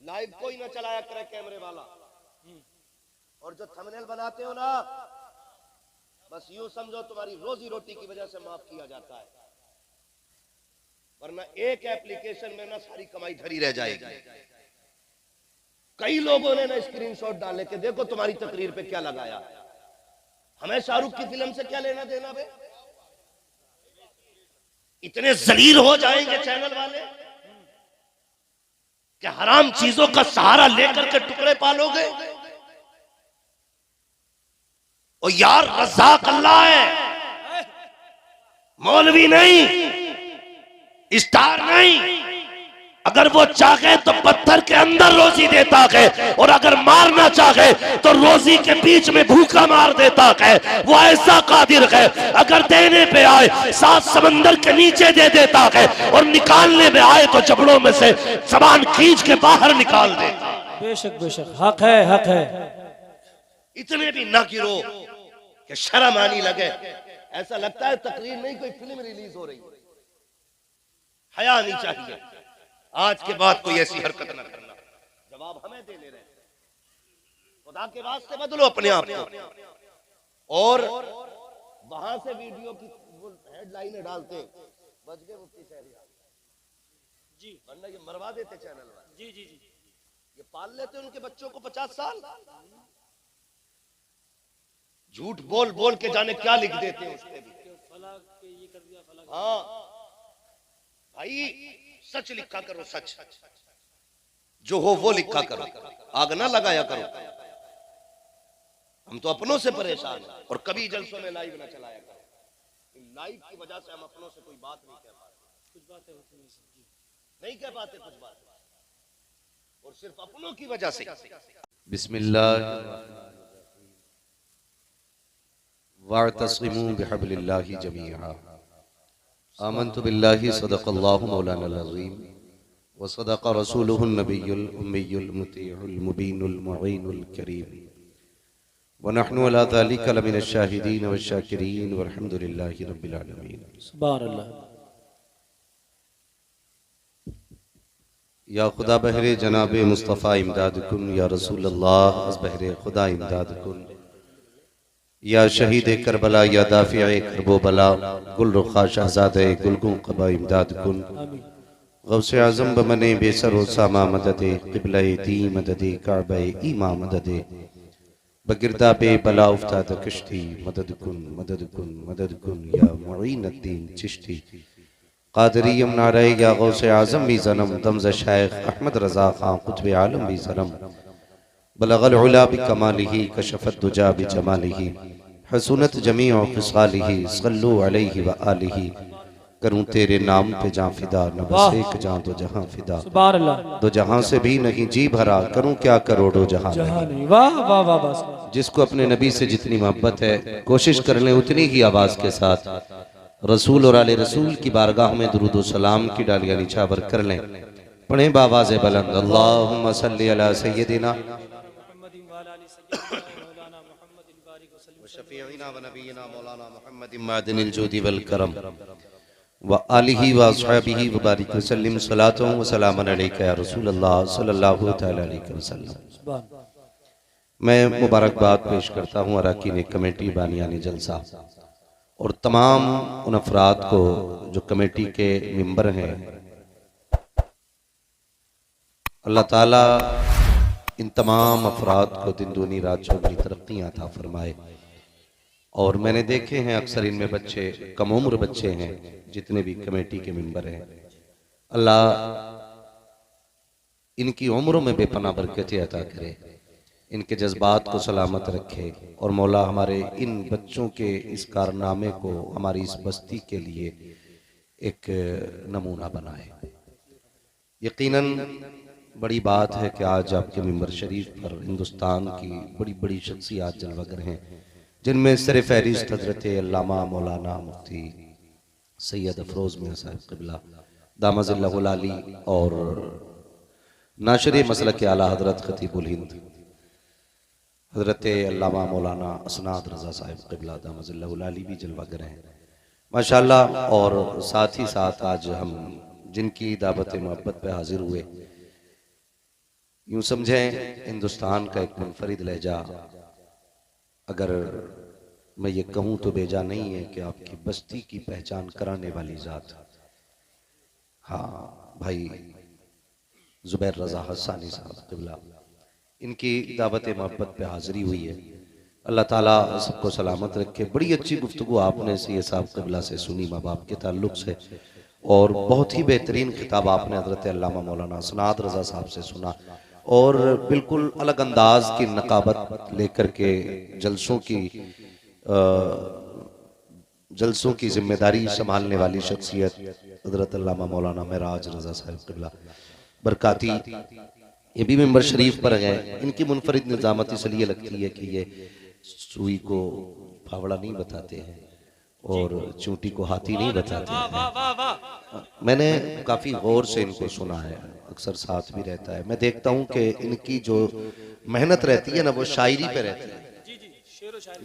Live कोई ना चलाया करे कैमरे वाला। और जो थंबनेल बनाते हो ना, बस यूं समझो तुम्हारी रोजी रोटी की वजह से माफ किया जाता है, वरना एक एप्लीकेशन में ना सारी कमाई धरी रह जाएगी। कई लोगों ने ना स्क्रीनशॉट डाले कि देखो तुम्हारी तकरीर पे क्या लगाया। हमें शाहरुख की फिल्म से क्या लेना देना बे? इतने जलील हो जाएंगे चैनल वाले कि हराम चीजों का सहारा लेकर के टुकड़े पालोगे। और यार रज़ाक अल्लाह है, मौलवी नहीं, स्टार नहीं। अगर वो चाहे तो पत्थर के अंदर रोजी देता है, और अगर मारना चाहे तो रोजी के बीच में भूखा मार देता है। वो ऐसा कादिर है, अगर देने पे आए सात समंदर के नीचे दे देता है, और निकालने में आए तो जबड़ों में से जबान खींच के बाहर निकाल देता। बेशक बेशक, हक है, हक है। इतने भी ना गिरो कि शर्म आनी लगे। ऐसा लगता है तकरीर नहीं कोई फिल्म रिलीज हो रही है। हया नहीं चाहिए। आज के बाद कोई ऐसी हरकत ना करना। जवाब हमें दे ले रहे हैं। खुदा के वास्ते बदलो अपने आप को। और वहां से वीडियो की हेडलाइनें डालते बच गए मुफ्ती शहरियार जी, वरना ये मरवा देते चैनल वाले। जी जी जी, ये पाल लेते उनके बच्चों को 50 साल। झूठ बोल बोल के जाने क्या लिख देते हैं उसके भी। हाँ भाई, सच लिखा करो, सच जो हो वो लिखा करो, आग ना लगाया करो। हम तो अपनों से परेशान हैं, और कभी जलसों में लाइव ना चलाया करो। लाइव की वजह से हम अपनों से कोई बात नहीं कह पाते। कुछ बातें नहीं कह पाते, कुछ बातें, और सिर्फ अपनों की वजह से। बिस्मिल्लाह वातसिमू बिहब्लिल्लाहि जमीआ। आमन्तु बिल्लाहि सदक़ल्लाहु मौलाना अज़ीम व सदक़ रसूलुहुन नबियुल उम्मियुल मुतीउल मुबीनुल मुईनुल करीम व नहनु अला ज़ालिका लमिनश शाहिदीन व शाकिरीन वल्हम्दुलिल्लाहि रब्बिल आलमीन। सुभान अल्लाह। या खुदा बहरे जनाबे मुस्तफ़ा इमदाद कुन, या रसूल अल्लाह अज़ बहरे खुदा इमदाद कुन, या शहीद करबला, या दाफ़िए करबो बला, गुल रुखा शहज़ादे गुलगुं क़बा इमदाद कुन। गौसे आज़म बमने बेसरो सामा मददे, क़िबले दी मददे, काबे ईमा मददे, बगिरदा बे बला उफ्ताद कश्ती, मदद कुन मदद कुन मदद कुन, या मुईनुद्दीन चिश्ती क़ादरियम नारे, या गौसे आज़म भी ज़नम, दमज़ शेख अहमद रज़ा खां कुतुब आलम भी ज़नम, बलगल उला बिकमालिही, कशफत दुजा बिजमालिही, हसूनत जमीअ ख़िसालिही, सल्लु अलैहि व आलिही। करूं तेरे नाम पे जां फिदा, न बस एक जां दो जहां फिदा। सुभान अल्लाह। दो जहां से भी नहीं जी भरा, करूं क्या करोड़ों जहां जहां नहीं। नहीं, वाह वाह वाह वाह। जिसको अपने नबी से जितनी मोहब्बत है, कोशिश कर लें उतनी ही आवाज के साथ रसूल और आले रसूल की बारगाह में दुरूद व सलाम की डालियां निछावर कर लें। पढ़ें बावाज़े बुलंद, अल्लाहुम्मा सल्ली अला सय्यदिना शफीइना व नबीना मौलाना मुहम्मदिन मादिनिल जूदी वल करम व आलिही व अस्हाबिही व बारिक वसल्लिम सलातुन व सलामुन अलैका या रसूल अल्लाह सल्लल्लाहु तआला अलैहि वसल्लम। मैं मुबारकबाद पेश करता हूँ अरकान कमेटी बानियान जलसा और तमाम उन अफराद को जो कमेटी के मेंबर हैं। अल्लाह ताला इन तमाम अफराद को दिन दूनी रात चौगुनी तरक्कियां अता फरमाए। और मैंने देखे हैं अक्सर इनमें बच्चे, कम उम्र बच्चे हैं जितने भी कमेटी के मेंबर हैं। अल्लाह इनकी उम्रों में बेपनाह बरकतें अता करे, इनके जज्बात को सलामत रखे, और मौला हमारे इन बच्चों के इस कारनामे को हमारी इस बस्ती के लिए एक नमूना बनाए। यकीनन बड़ी बात है कि आज आपके मिंबर शरीफ पर हिंदुस्तान की बड़ी बड़ी शख्सियात जलवागर हैं, जिनमें सर फहरिस्त हजरत अल्लामा मौलाना मुफ्ती सैयद अफरोज मियां साहब क़िबला दामज़िल्लहुल आली और नाशरे मसलक आला हजरत खतीबुल हिंद हजरत अल्लामा मौलाना असनाद रज़ा साहब क़िबला दामज़िल्लहुल आली भी जलवागर हैं माशाअल्लाह। और साथ ही साथ आज हम जिनकी दावत मोहब्बत पे हाजिर हुए, यूं समझें हिंदुस्तान का एक मुनफरिद लहजा, अगर मैं ये कहूं तो बेजा नहीं है कि आपकी बस्ती की पहचान कराने वाली जात, हाँ भाई जुबैर रजा हसानी साहब क़िबला, इनकी दावत मोहब्बत पे हाजिरी हुई है। अल्लाह ताला सबको सलामत रखे। बड़ी अच्छी गुफ्तगू आपने सी साहब क़िबला से सुनी माँ बाप के ताल्लुक से, और बहुत ही बेहतरीन खिताब आपने हज़रत अल्लामा मौलाना सनात रज़ा साहब से सुना, और बिल्कुल अलग अंदाज की नकाबत लेकर के जलसों की जिम्मेदारी संभालने वाली शख्सियत हज़रत अल्लामा मौलाना महराज रज़ा साहब क़िबला बरकाती, ये भी मेंबर शरीफ पर गए। इनकी मुनफरिद निज़ामत इसलिए लगती है कि ये सुई को फावड़ा नहीं बताते हैं और चूंटी को हाथी नहीं बताते हैं। मैंने काफ़ी गौर से इनको सुना है, अक्सर साथ भी रहता है। मैं देखता हूँ कि इनकी जो मेहनत रहती है ना, वो शायरी पे रहती है।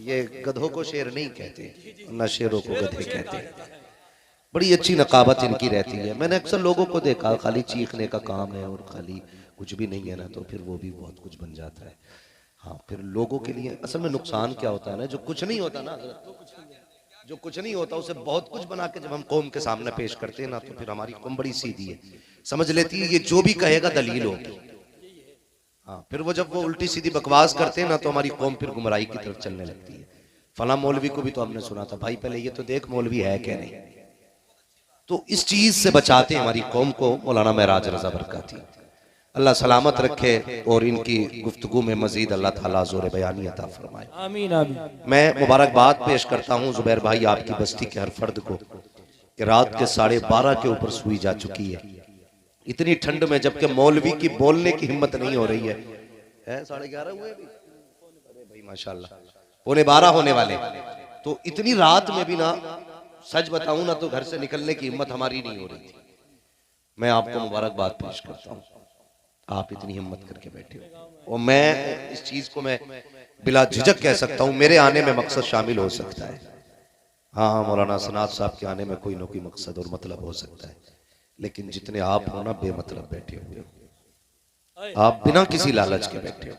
ये गधों को शेर नहीं कहते, ना शेरों को गधे कहते हैं। बड़ी अच्छी नकाबत इनकी रहती है। मैंने अक्सर लोगों को देखा खाली चीखने का काम है और खाली कुछ भी नहीं है ना, तो फिर वो भी बहुत कुछ बन जाता है। हाँ, फिर लोगों के लिए असल में नुकसान क्या होता है ना, जो कुछ नहीं होता ना, जो कुछ नहीं होता उसे बहुत कुछ बना के जब हम कौम के सामने पेश करते हैं ना, तो फिर हमारी कौम बड़ी सीधी है, समझ लेती है ये जो भी कहेगा दलील होगी। हाँ, फिर वो जब वो उल्टी सीधी बकवास करते हैं ना, तो हमारी कौम फिर गुमराही की तरफ चलने लगती है। फला मौलवी को भी तो हमने सुना था, भाई पहले ये तो देख मौलवी है क्या नहीं। तो इस चीज से बचाते हैं हमारी कौम को मौलाना महराज रज़ा बरकाती, अल्लाह सलामत रखे और इनकी गुफ्तगू में मजीद अल्लाह ताला ज़ोर बयानी अता फरमाए। आमीन आमीन। मैं मुबारकबाद पेश करता हूँ जुबैर भाई आपकी बस्ती के हर फर्द को कि रात के 12:30 के ऊपर सुई जा चुकी है, इतनी ठंड में, जबकि मौलवी की बोलने की हिम्मत नहीं हो रही है। 11:30 हुए अभी? अरे भाई माशाल्लाह, 11:15 होने वाले। तो इतनी रात में भी ना, सच बताऊं ना, तो घर से निकलने की हिम्मत हमारी नहीं हो रही थी। मैं आपको मुबारकबाद पेश करता हूँ, आप इतनी हिम्मत करके बैठे हो। और मैं इस चीज को मैं बिला झिझक कह सकता हूँ, मेरे आने में मकसद शामिल हो सकता है। हाँ, मौलाना सनात साहब के आने में कोई ना कोई मकसद और मतलब हो सकता है, लेकिन जितने आप हो ना बेमतलब बैठे हो, आप बिना किसी लालच के बैठे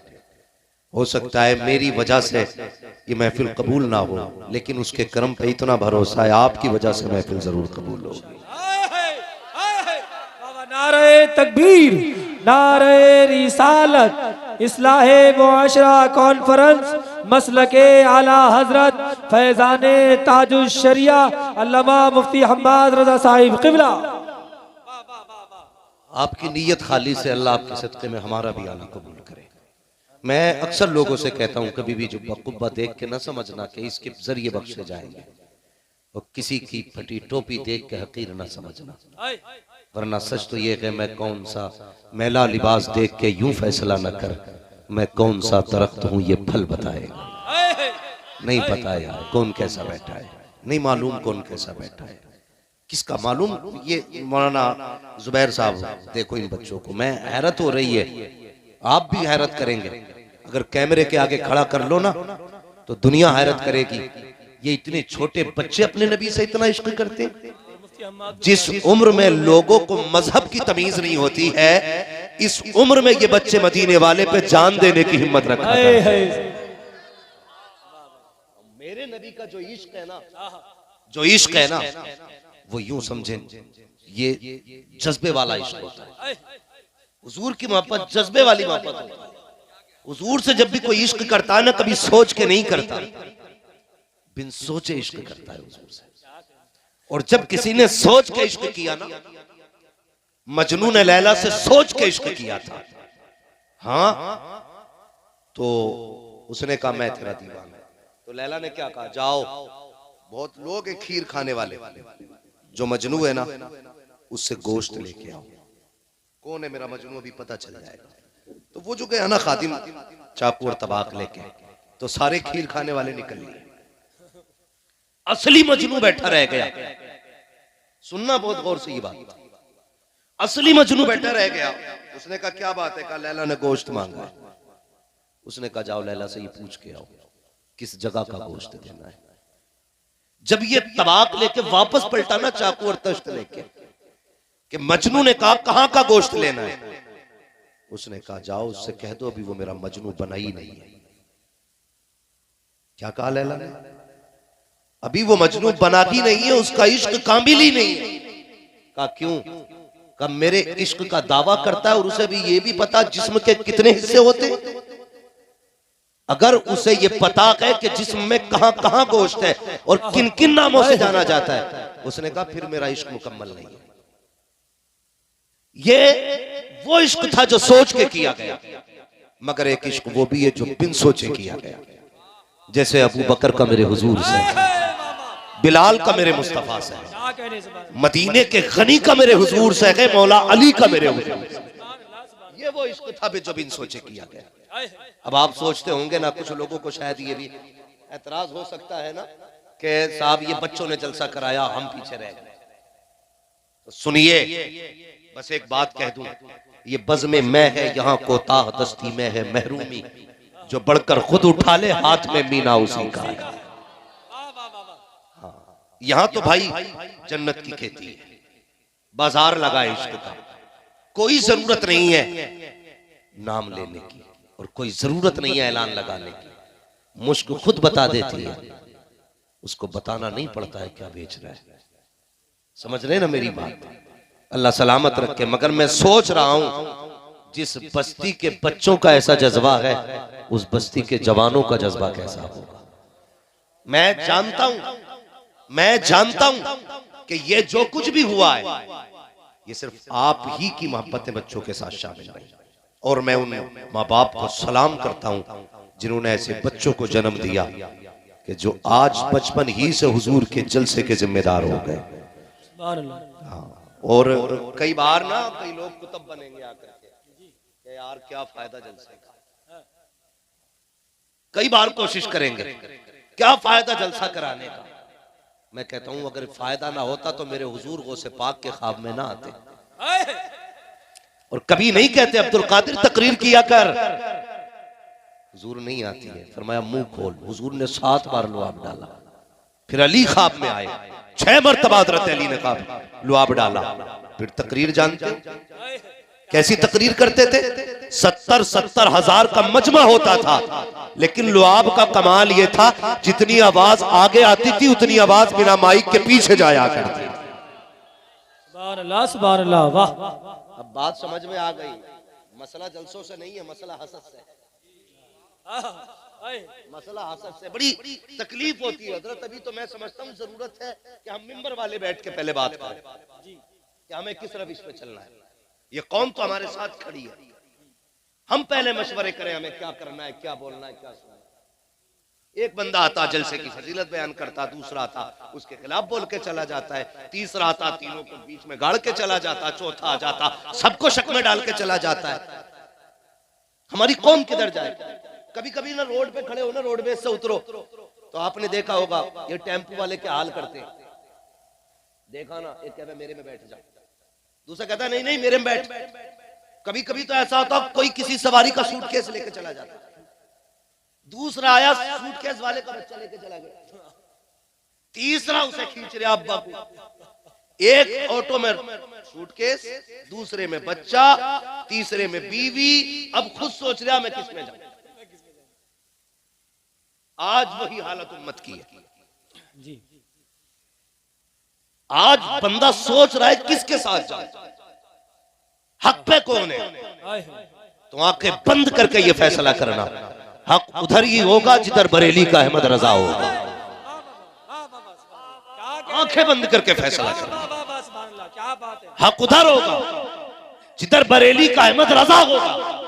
हो सकता है मेरी वजह से ये महफिल कबूल ना हो, लेकिन उसके करम पे इतना भरोसा है आपकी वजह से महफिल जरूर कबूल होगी। नारे तकबीर, नारे रिसालत, इस्लाहे मुआशरा कॉन्फ्रेंस, मसलके आला हजरत फैजाने ताजुश शरिया अल्लामा मुफ्ती हम्माद रज़ा साहिब क़िबला। आपकी नीयत खाली से अल्लाह आपके सदक़े में हमारा भी आना कबूल करे। मैं अक्सर लोगों से कहता हूँ, कभी भी जुब्बा कुब्बा देख के ना समझना कि इसके जरिए बख्शे जाएंगे, और किसी की फटी टोपी देख के हकीर ना समझना, वरना सच तो ये कि मैं कौन सा मैला लिबास देख के यूं फैसला न कर, मैं कौन सा दरख्त हूँ ये फल बताएगा। नहीं पता यार कौन कैसा बैठा है, नहीं मालूम कौन कैसा बैठा है, किसका मालूम। ये मौलाना जुबैर साहब देखो इन बच्चों को, मैं हैरत हो रही है, आप भी हैरत करेंगे अगर कैमरे के आगे खड़ा कर लो ना, तो दुनिया हैरत करेगी। ये इतने छोटे बच्चे अपने नबी से इतना इश्क करते हैं। जिस उम्र में लोगों को मजहब की तमीज नहीं होती है, इस उम्र में ये बच्चे मदीने वाले पे जान देने की हिम्मत रखते हैं। मेरे नबी का जो इश्क है ना, जो इश्क है ना, वो यूं समझे ये जज्बे वाला इश्क होता है। हुजूर की मोहब्बत जज्बे वाली मोहब्बत होती है। हुजूर से जब भी कोई इश्क करता है ना, कभी सोच के नहीं करता, बिन सोचे इश्क करता है हुजूर से। और जब किसी ने सोच के इश्क किया ना, मजनू ने लैला से सोच के इश्क किया था, हाँ, तो उसने कहा मैं तेरा दीवाना। तो लैला ने क्या कहा, जाओ, बहुत लोग हैं खीर खाने वाले, जो मजनू है ना उससे गोश्त लेके आओ। कौन है मेरा मजनू, अभी पता चल जाएगा। तो वो जो गया ना खादिम चाकू और तबाक लेके, तो सारे खीर खाने वाले निकल लिए, असली मजनू बैठा रह गया। सुनना बहुत गौर से ये बात, असली मजनू बैठा रह गया। उसने कहा क्या बात है, कहा लैला ने गोश्त मांगा है। उसने कहा जाओ लैला से ये पूछ के आओ किस जगह का गोश्त देना है। जब ये तबाक लेके वापस पलटा ना चाकू और तश्त लेके, कि मजनू ने कहा कहां का गोश्त लेना है, उसने कहा जाओ उससे कह दो अभी वो मेरा मजनू बना ही नहीं है। क्या कहा लैला ने? अभी वो मजनू बना ही नहीं है, उसका इश्क कामिल ही नहीं है। कहा क्यों? कहा मेरे इश्क का दावा करता है और उसे भी ये भी पता जिस्म के कितने हिस्से होते। अगर उसे ये पता है कि जिस्म में कहां कहां गोश्त है और किन किन नामों से जाना जाता है, उसने कहा फिर मेरा इश्क मुकम्मल नहीं है। ये वो इश्क था जो सोच के किया गया, मगर एक इश्क वो भी है जो बिन सोचे किया गया। जैसे अबू बकर का मेरे हुजूर से, बिलाल का मेरे मुस्तफा से, मदीने के गनी का मेरे हुजूर से है, मौला अली का मेरे हुजूर से। ये वो इश्क था जो बिन सोचे किया गया। अब आप सोचते होंगे ना, कुछ लोगों को शायद ये भी एतराज हो सकता है ना कि साहब ये बच्चों ने जलसा कराया, हम पीछे रह गए। तो सुनिए, बस एक बात कह दूं, ये बज़्मे मैं है यहाँ कोताह दस्ती में है महरूमी, जो बढ़कर खुद उठा ले हाथ में मीना उसी का है। हाँ, यहाँ तो भाई जन्नत की खेती है, बाजार लगा है इश्क का। कोई जरूरत नहीं है नाम लेने की और कोई जरूरत नहीं है ऐलान लगाने की। मुश्क खुद बता देती है, उसको बताना नहीं पड़ता है क्या बेच रहा है। समझ रहे ना मेरी बात? अल्लाह सलामत रखे। मगर मैं सोच रहा हूं जिस बस्ती के बच्चों का ऐसा जज्बा है, उस बस्ती के जवानों का जज्बा कैसा होगा। मैं जानता हूं कि ये जो कुछ भी हुआ है, ये सिर्फ आप ही की मोहब्बतें बच्चों के साथ शामिल है। और मैं उन माँ बाप को सलाम करता हूं जिन्होंने ऐसे बच्चों को जन्म दिया कि जो आज बचपन ही से हुजूर के जलसे के जिम्मेदार हो गए। हाँ, और कई बार ना कई लोग कुतुब बनेंगे आकर के यार क्या फायदा जलसे का। कई बार कोशिश करेंगे क्या फायदा जलसा कराने का। मैं कहता हूं अगर फायदा ना होता तो मेरे हुजूर गौसे पाक के ख्वाब में ना आते। और कभी नहीं कहते अब्दुल कादिर तकरीर किया कर, हुजूर नहीं आती है। फरमाया मुंह खोल। हुजूर ने 7 बार लुआब डाला। फिर अली ख्वाब में आए, 6 मरतबा हज़रत अली ने कहा लुआब डाला। फिर तकरीर जानते कैसी तकरीर करते थे? 70 हजार का मजमा होता था, लेकिन लुआब का कमाल यह था जितनी आवाज आगे आती थी उतनी आवाज बिना माइक के पीछे जाया करती। सुभान अल्लाह, वाह। अब बात समझ में आ गई। मसला जलसों से नहीं है, मसला हसद से। मसला हसद से बड़ी तकलीफ होती है हजरत। अभी तो मैं समझता हूँ जरूरत है कि हम मिंबर वाले बैठ के पहले बात करें कि हमें किस रविश पे चलना है। ये कौम तो हमारे साथ खड़ी है, हम पहले मशवरे करें हमें क्या करना है, क्या बोलना है, क्या सुनना है। एक बंदा आता जलसे की फजीलत बयान करता, दूसरा आता उसके खिलाफ बोल के चला जाता है, तीसरा आता तीनों को बीच में गाड़ के चला जाता, चौथा आ जाता सबको शक में डाल के चला जाता है। हमारी कौम किधर जाए? कभी कभी ना रोड पे खड़े हो ना, रोडवेज से उतरो तो आपने देखा होगा ये टेम्पो वाले क्या हाल करते हैं। देखा ना, एक कहता मेरे में बैठ जाओ, दूसरा कहता नहीं नहीं मेरे में बैठ। कभी कभी तो ऐसा होता कोई किसी सवारी का सूटकेस लेके चला जाता, दूसरा आया सूटकेस वाले का बच्चा लेके चला गया, तीसरा उसे खींच रहा अब्बा को। एक ऑटो में सूटकेस, दूसरे में बच्चा, तीसरे में बीवी। अब खुद सोच रहा मैं किस में जाऊं। आज वही हालत उम्मत की है जी। आज बंदा सोच रहा है किसके साथ जाए, हक पे कौन है। तो आंखें बंद करके ये फैसला करना, हक उधर ही होगा जिधर बरेली का अहमद रजा होगा। आंखें बंद करके फैसला करना, हक उधर होगा जिधर बरेली का अहमद रजा होगा।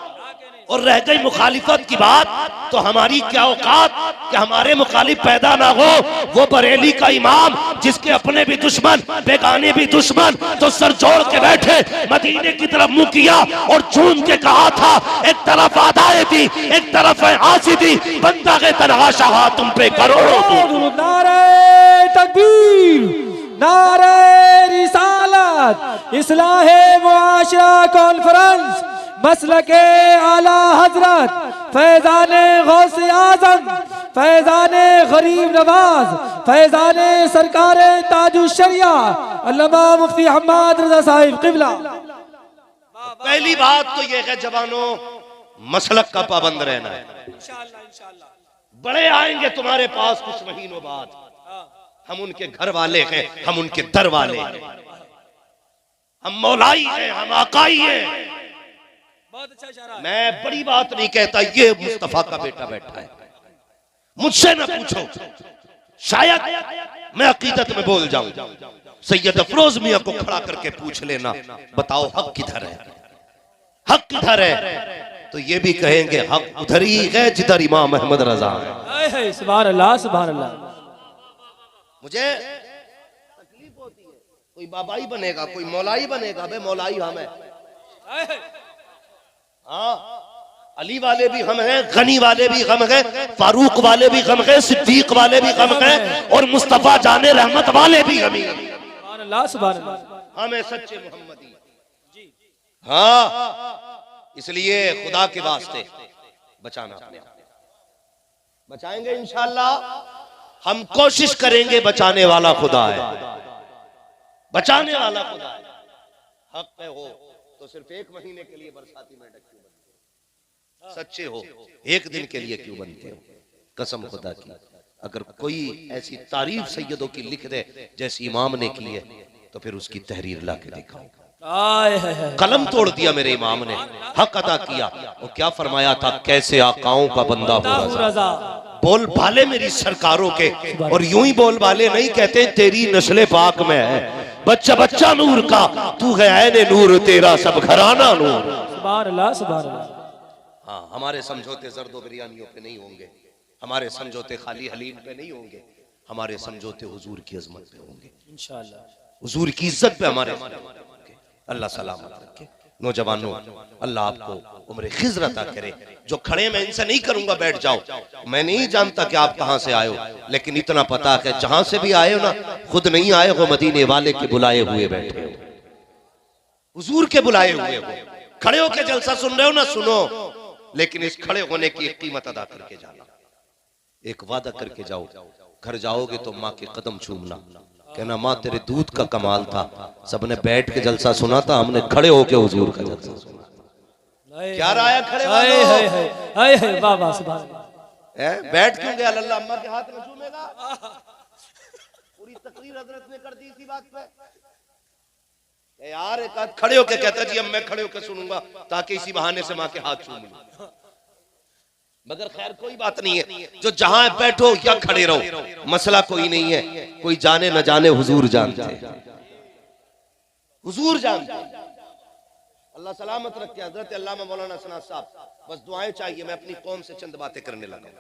और रह गई मुखालिफत की बात, तो हमारी क्या औकात कि हमारे मुखालिफ पैदा ना हो। वो बरेली का इमाम जिसके अपने भी दुश्मन बेगाने भी दुश्मन, तो सर जोड़ के बैठे मदीने की तरफ मुंह किया और चून के कहा था एक तरफ आदाए थी एक तरफ है आसी थी, बंदा के तनहा शाह तुम पे करोड़ों। नारे तकबीर, नारे रिसालत, इस्लाहे मुआशरा कॉन्फ्रेंस, मसलके आला हजरत फैजाने गौसे आजम, फैजाने गरीब नवाज, फैजाने सरकारे ताजुश शरिया अल्लामा मुफ्ती हम्माद रजा साहिब क़िबला। पहली बात तो यह है जवानों, मसलक का पाबंद रहना है। इंशाअल्लाह इंशाअल्लाह। बड़े आएंगे तुम्हारे पास कुछ महीनों बाद, हम उनके घर वाले हैं, हम उनके दर वाले हैं, हम मौलाई हैं, हम आकाई हैं। बहुत अच्छा इशारा है। मैं बड़ी बात नहीं कहता, ये मुस्तफा का बेटा बैठा है, मुझसे न पूछो, शायद मैं अकीदत में बोल जाऊं, सैयद अफरोज मियां को खड़ा करके पूछ लेना, बताओ हक किधर है, हक किधर है, तो ये भी कहेंगे हक उधर ही है जिधर इमाम अहमद रजा है। सुभान अल्लाह सुभान अल्लाह। मुझे तकलीफ होती है, कोई बाबाई बनेगा, कोई मौलाई बनेगा, बे मौलाई हम है। हाँ, अली वाले भी हम हैं, गनी वाले भी हम हैं, फारूक वाले भी हम हैं, सिद्दीक वाले भी हम हैं, और मुस्तफा जाने रहमत वाले भी हम हैं। सुभान अल्लाह सुभान अल्लाह। हमें सच्चे मोहम्मदी। हाँ, इसलिए खुदा के वास्ते बचाना अपने आप। बचाएंगे इंशाअल्लाह, हम कोशिश करेंगे, बचाने वाला खुदा है, बचाने वाला खुदा है। हक पे हो तो सिर्फ एक महीने के लिए बरसाती मेंढक क्यों बनते हो, सच्चे हो एक दिन के लिए क्यों बनते हो, कसम खुदा की। अगर कोई ऐसी तारीफ सैयदों की लिख दे जैसी इमाम ने की है, तो फिर उसकी तहरीर ला के दिखाओ। कलम तोड़ दिया मेरे इमाम ने, हक अदा किया। वो क्या फरमाया था, कैसे आकाओं का बंदा हो रजा, बोल भाले मेरी सरकारों के, और यूं ही बोल भाले नहीं कहते, तेरी नस्ले पाक में है, बच्चा बच्चा नूर का, तू है ऐने नूर, तेरा सब घराना नूर। सुभान अल्लाह सुभान अल्लाह। हाँ, हमारे समझौते जर्दो बिरयानियों पे नहीं होंगे, हमारे समझौते खाली हलीम पे नहीं होंगे, हमारे समझौते हुजूर की अजमत पे होंगे इंशाअल्लाह, हुजूर की इज्जत पे हमारे। अल्लाह सलामत रखे। नौजवानों, अल्लाह आपको उम्र खिज़र अता करे। जो खड़े मैं इनसे नहीं करूंगा, बैठ जाओ। मैं नहीं जानता कि आप कहां से आए हो, लेकिन इतना पता है जहां से भी आए हो ना, खुद नहीं आए हो, मदीने वाले के बुलाए हुए बैठे हो, हुजूर के बुलाए हुए हो। खड़े होके जलसा सुन रहे हो ना, सुनो, लेकिन इस खड़े होने की एक कीमत अदा करके जाना, एक वादा करके जाओ। घर जाओगे तो माँ के कदम चूमना, कहना माँ तेरे दूध का कमाल था, सबने बैठ के जलसा सुना था, हमने खड़े होके हुजूर का जलसा सुना। क्या राय खड़े वालों, बाबा सुभान अल्लाह। बैठ क्यों गया, अल्लाह अम्मा के हाथ में चूमेगा। पूरी तकरीर हजरत ने कर दी इसी बात पे। यार एक आध खड़े होके कहता जी अब मैं खड़े होकर सुनूंगा, ताकि इसी बहाने से माँ के हाथ चूम लूं। मगर खैर कोई बात नहीं है, जो जहां बैठो या खड़े रहो, मसला कोई नहीं है। कोई जाने न जाने, हुजूर जानते, हुजूर जानते। अल्लाह सलामत रखे। हजरत अल्लामा मौलाना सना साहब, बस दुआएं चाहिए। मैं अपनी कौम से चंद बातें करने लगा,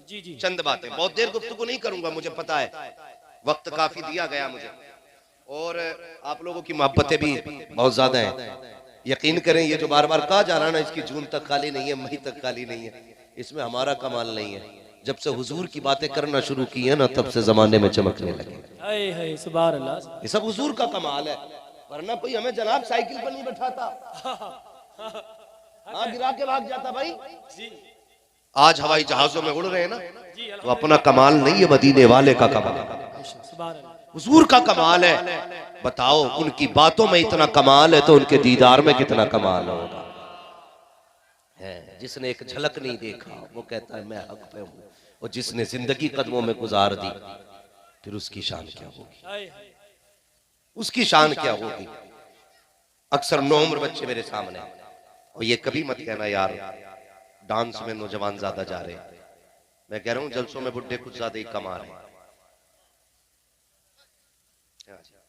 जी जी, चंद बातें। बहुत देर गुफ्तगू नहीं करूंगा, मुझे पता है वक्त काफी दिया गया मुझे, और आप लोगों की मोहब्बतें भी बहुत ज्यादा हैं। यकीन करें, ये जो बार बार कहा जा रहा है ना, इसकी जून तक खाली नहीं है, मई तक खाली नहीं है, इसमें हमारा कमाल नहीं है। जब से हुजूर की बातें करना शुरू की है ना, तब से जमाने में चमकने लगे। सुभान अल्लाह। ये सब हुजूर का कमाल है, वरना कोई हमें जनाब साइकिल पर नहीं बैठाता, हाँ गिरा के भाग जाता भाई। आज हवाई जहाजों में उड़ रहे हैं ना, तो अपना कमाल नहीं है, मदीने वाले का कमाल, हुजूर का कमाल है। बताओ, उनकी बातों में इतना कमाल है तो उनके दीदार में कितना कमाल होगा। जिसने एक झलक नहीं देखा वो कहता है मैं हक पे हूँ, और जिसने जिंदगी कदमों में गुजार दी, फिर उसकी शान क्या होगी, उसकी शान क्या होगी। अक्सर नौउम्र बच्चे मेरे सामने, और ये कभी मत कहना यार डांस में नौजवान ज्यादा जा रहे हैं। मैं कह रहा हूँ जलसों में बुढ़े कुछ ज्यादा ही कमा रहे हैं,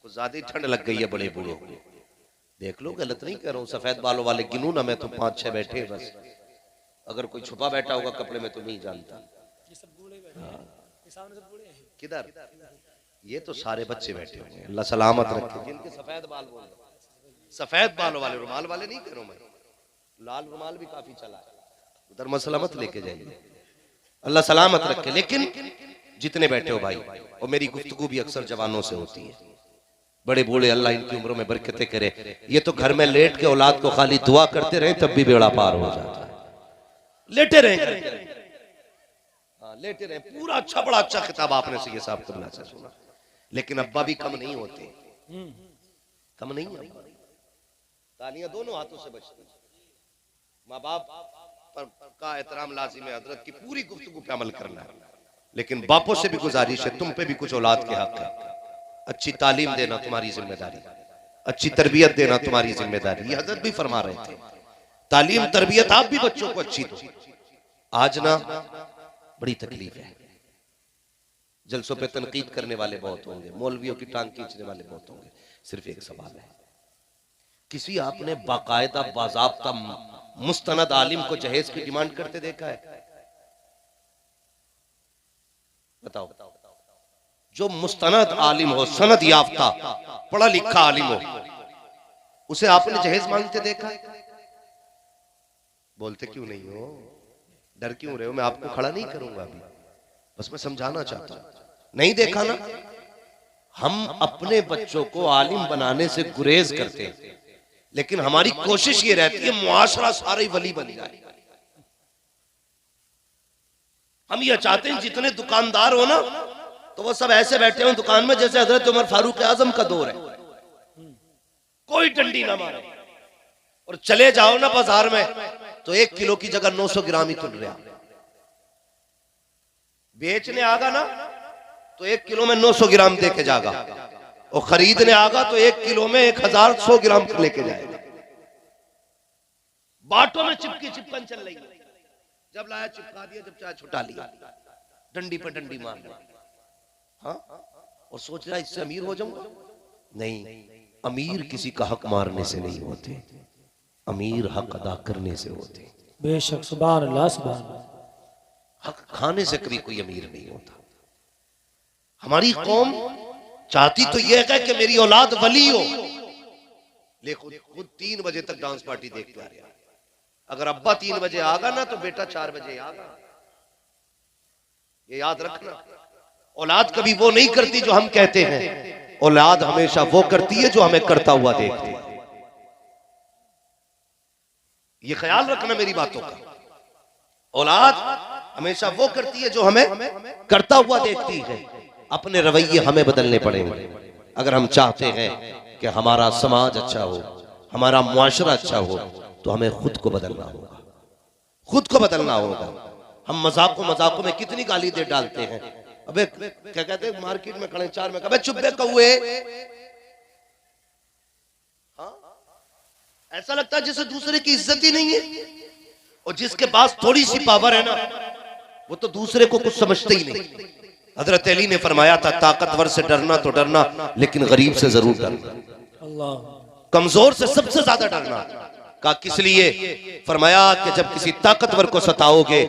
कुछ ज्यादा ही ठंड लग गई है बड़े बूढ़ों को। देख लो, गलत नहीं कह रहा हूँ। सफेद बालों वाले गिनू ना, मैं तो 5-6 बैठे बस। अगर कोई छुपा बैठा होगा कपड़े में तो नहीं जानता। किधर? ये तो सारे बच्चे बैठे हुए हैं, अल्लाह सलामत रखे। जिनके सफेद बाल बोल, सफेद बालों वाले, रुमाल वाले नहीं कह रहा हूं मैं, लाल रुमाल भी काफी चला है, उधर मसला मत लेके जाइए, अल्लाह सलामत रखे। लेकिन जितने बैठे हो भाई, और मेरी गुफ्तगू भी अक्सर जवानों से होती है, बड़े बूढ़े, अल्लाह इनकी उम्रों में बरकतें करे। ये तो घर में लेट के औलाद को खाली दुआ करते रहे तब भी बेड़ा पार हो जाता है। लेटे रहे, हाँ लेटे रहे। पूरा अच्छा, बड़ा अच्छा खिताब आपने सैयद साहब कबला से सुना, लेकिन अब्बा भी कम नहीं होते, कम नहीं है। तालियां दोनों हाथों से बजती हैं। माँ बाप पर का एहतराम लाजिम है, हजरत की पूरी गुफ्तगू पे अमल करना है, लेकिन बापों से भी गुजारिश है, तुम पे भी कुछ औलाद के हक है। अच्छी तालीम देना तुम्हारी जिम्मेदारी, अच्छी तरबियत देना तुम्हारी जिम्मेदारी। ये हजरत भी फरमा रहे थे, तालीम तरबियत आप भी बच्चों को अच्छी दो। आज ना बड़ी तकलीफ है, जलसों पे तनकीद करने वाले बहुत होंगे, मौलवियों की टांग खींचने वाले बहुत होंगे। सिर्फ एक सवाल है, किसी आपने बाकायदा बाज़ाब्ता मुस्तनद आलिम को जहेज की डिमांड करते देखा है? बताओ। जो मुस्तनद आलिम हो, सनद याफ्ता, पढ़ा लिखा आलिम हो, उसे आपने जहेज मांगते देखा है? बोलते क्यों नहीं हो? डर क्यों रहे हो? मैं आपको खड़ा नहीं करूंगा अभी, बस मैं समझाना चाहता हूं। नहीं देखा ना? हम अपने बच्चों को आलिम बनाने से गुरेज करते हैं, लेकिन हमारी कोशिश ये रहती है मुआशरा सारा ही वली बन जाए। हम ये चाहते हैं जितने दुकानदार हो ना, तो वो सब ऐसे बैठे हो दुकान में जैसे हजरत उमर फारूक आजम का दौर है, कोई डंडी ना मारे। और चले जाओ ना बाजार में तो 1 किलो की जगह 900 ग्राम ही तुल रहा। बेचने आगा ना तो 1 किलो में 900 ग्राम दे के जाएगा, और खरीदने आगा तो 1 किलो में 1100 ग्राम लेके जाएगा। बाटों में चिपकी चिपकन चल रही है, जब लाया चिपका दिया, जब चाहे छुटा लिया, डंडी पर डंडी मार लिया। हाँ, और सोच रहा इससे अमीर हो जाऊंगा। नहीं, अमीर किसी का हक मारने से नहीं होते, अमीर हक अदा करने से होते। बेशक, सुभान अल्लाह, सुभान अल्लाह। हक खाने से कभी कोई अमीर नहीं होता। हमारी कौम चाहती तो यह है कि मेरी औलाद वली हो, लेकिन खुद 3 बजे तक डांस पार्टी देखते आ रहा है। अगर अब्बा 3 बजे आगा ना तो बेटा 4 बजे आगा। ये याद रखना, औलाद कभी वो नहीं करती जो हम कहते हैं, औलाद हमेशा वो करती है जो हमें करता हुआ देखती है। ये ख्याल रखना मेरी बातों का। औलाद हमेशा वो करती है जो हमें करता हुआ देखती है। अपने रवैये हमें बदलने पड़ेंगे अगर हम चाहते हैं कि हमारा समाज अच्छा हो, हमारा मुआशरा अच्छा हो, तो हमें खुद को बदलना होगा, खुद को बदलना होगा। हम मजाकों में कितनी गाली दे डालते हैं। अबे क्या कहते हैं, मार्केट में खड़े 4 में, अबे चुप बे कौए। हाँ, ऐसा लगता है जैसे दूसरे की इज्जत ही नहीं है। और जिसके पास थोड़ी सी पावर है ना, वो तो दूसरे को कुछ समझते ही नहीं। हजरत अली ने फरमाया था, ताकतवर से डरना तो डरना, लेकिन गरीब से जरूर डरना। अल्लाह, कमजोर से सबसे ज्यादा डरना। का किस लिए? फरमाया कि जब किसी ताकतवर को सताओगे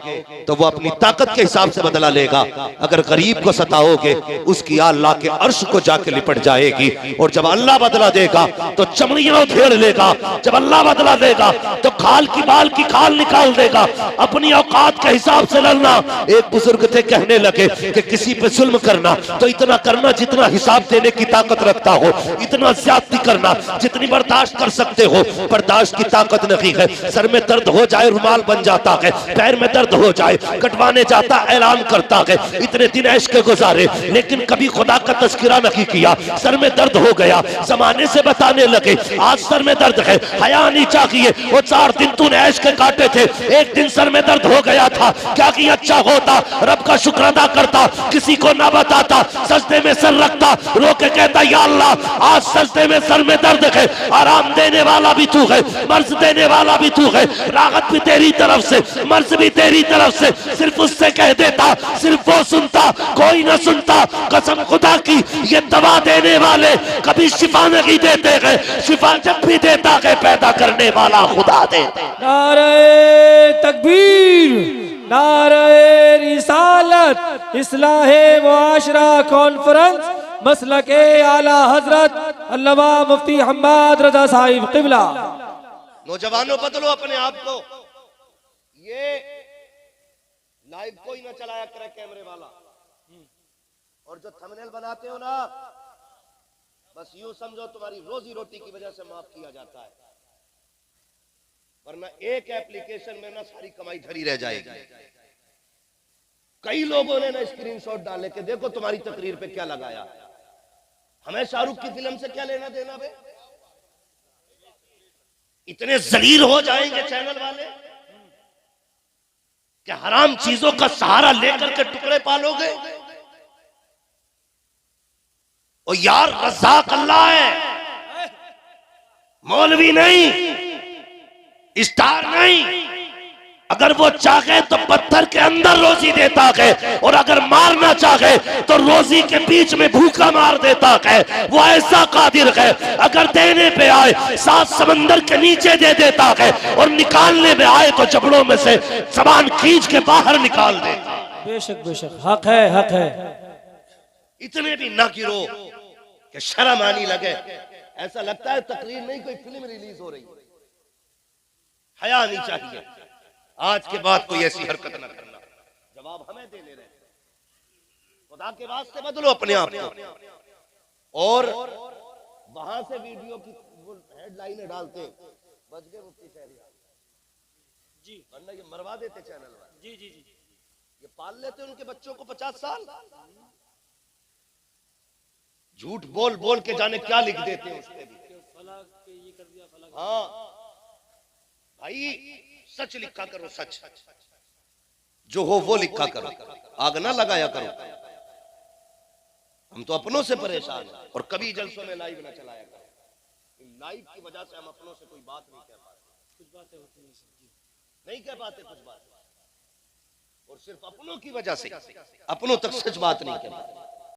तो वो अपनी ताकत के हिसाब से बदला लेगा, अगर गरीब को सताओगे उसकी अल्लाह के अर्श को जाके लिपट जाएगी। और जब अल्लाह बदला देगा तो चमड़ियां उधेड़ लेगा, जब अल्लाह बदला देगा तो खाल की बाल की खाल निकाल देगा। अपनी औकात के हिसाब से लड़ना। एक बुजुर्ग थे, कहने लगे कि किसी पे जुल्म करना तो इतना करना जितना हिसाब देने की ताकत रखता हो, इतना ज्यादती करना जितनी बर्दाश्त कर सकते हो। बर्दाश्त की ताकत नहीं है। सर में दर्द हो जाए रुमाल बन जाता है, पैर में दर्द हो जाए कटवाने जाता ऐलान करता है। इतने दिन ऐश के गुजारे लेकिन कभी खुदा का तज़किरा नहीं किया। सर में दर्द हो गया, जमाने से बताने लगे आज सर में दर्द है, हया नहीं चाहिए। वो 4 दिन तूने ऐश के काटे थे, एक दिन सर में दर्द हो गया था, क्या कि अच्छा होता रब का शुक्र अदा करता, किसी को ना बताता, सजदे में सर रखता, रो के कहता या अल्लाह आज सजदे में सर में दर्द है, आराम देने वाला भी तू है, मर्ज देने वाला भी तू है, राहत भी तेरी तरफ से, मर्ज भी तेरी तरफ से। सिर्फ उससे कह देता, सिर्फ वो सुनता, कोई ना सुनता। कसम खुदा की ये दवा देने वाले कभी शिफा नहीं देते हैं, शिफा जब भी देता है पैदा करने वाला खुदा देता है। नारे तकबीर, नारे रिसालत, इस्लाहे मुआशरा कॉन्फ्रेंस, मसलके आला हजरत अल्लामा मुफ्ती हम्माद रजा साहिब क़िबला। नौजवानों बदलो अपने आप को। ये लाइव कोई ना चलाया करे कैमरे वाला, और जो थंबनेल बनाते हो ना, बस यूं समझो तुम्हारी रोजी रोटी की वजह से माफ किया जाता है, वरना एक एप्लीकेशन में ना सारी कमाई धरी रह जाएगी। कई लोगों ने ना स्क्रीनशॉट डाले कि देखो तुम्हारी तकरीर पे क्या लगाया। हमें शाहरुख की फिल्म से क्या लेना देना बे? इतने जलील हो जाएंगे चैनल वाले कि हराम चीजों का सहारा लेकर के टुकड़े पालोगे। और यार रज़ाक अल्लाह है, मौलवी नहीं, स्टार नहीं। अगर वो चाहे तो पत्थर के अंदर रोजी देता है, और अगर मारना चाहे तो रोजी के बीच में भूखा मार देता है। वो ऐसा कादिर है, अगर देने पे आए 7 समंदर के नीचे दे देता है, और निकालने में आए तो जबड़ों में से जबान खींच के बाहर निकाल देता। बेशक बेशक, हक है, हक है। इतने भी ना गिरो कि शर्म आनी लगे। ऐसा लगता है तकरीर नहीं, कोई फिल्म रिलीज हो रही है। हया आनी चाहिए। आज के बाद कोई ऐसी हरकत ना करना। जवाब हमें देने रहे, खुदा के वास्ते बदलो अपने आप को। और वहां से वीडियो की हेडलाइनें डालते, बच गए मुफ्ती शहरियार जी, वरना ये मरवा देते चैनल वाले। जी जी जी, ये पाल लेते उनके बच्चों को 50 साल। झूठ बोल बोल के जाने क्या लिख देते हैं उसपे भी। हाँ भाई, सच लिखा करो, सच जो हो वो लिखा करो, आग ना लगाया करो। हम तो अपनों से परेशान हैं, और कभी जलसों में लाइव ना चलाया करो। लाइव की वजह से हम अपनों से कोई बात नहीं कह पाते, कुछ बातें होती नहीं कह पाते कुछ बात, और सिर्फ अपनों की वजह से अपनों तक सच बात नहीं कह पाते।